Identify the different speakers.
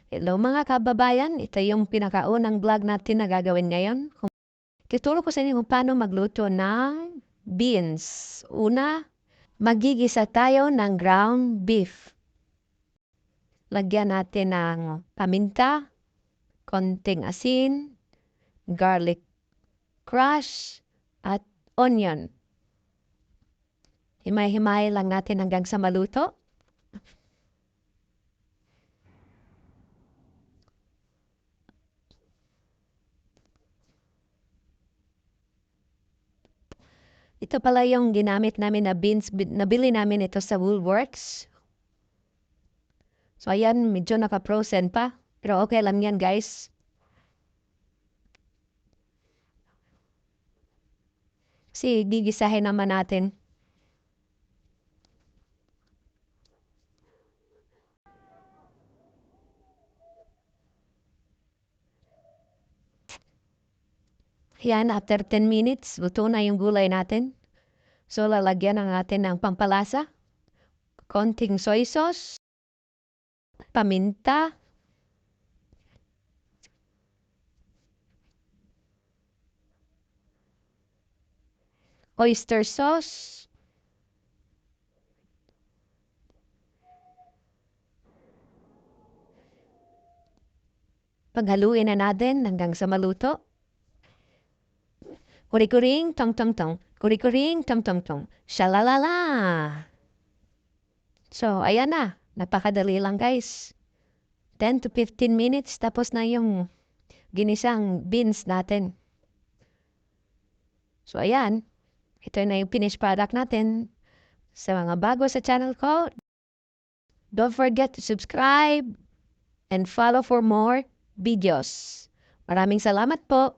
Speaker 1: Hello mga kababayan, ito yung pinakaunang vlog natin na gagawin ngayon. Tuturo ko sa inyo kung paano magluto ng beans. Una, magigisa tayo ng ground beef. Lagyan natin ng paminta, konting asin, garlic crush, at onion. Himay-himay lang natin hanggang sa maluto. Ito pala yung ginamit namin na beans. Nabili namin ito sa Woolworths. So, ayan, medyo naka-frozen pa. Pero okay lang yan, guys. Kasi gigisahin naman natin. Yan, after 10 minutes, luto na yung gulay natin. So, lalagyan na natin ng pampalasa. Konting soy sauce. Paminta. Oyster sauce. Paghaluin na natin hanggang sa maluto. Kuri-kuring, tong-tong-tong. Kuri-kuring, tong-tong-tong. Shalalala! So, ayan na. Napakadali lang, guys. 10 to 15 minutes, tapos na yung ginisang beans natin. So, ayan. Ito na yung finished product natin. Sa mga bago sa channel ko, don't forget to subscribe and follow for more videos. Maraming salamat po.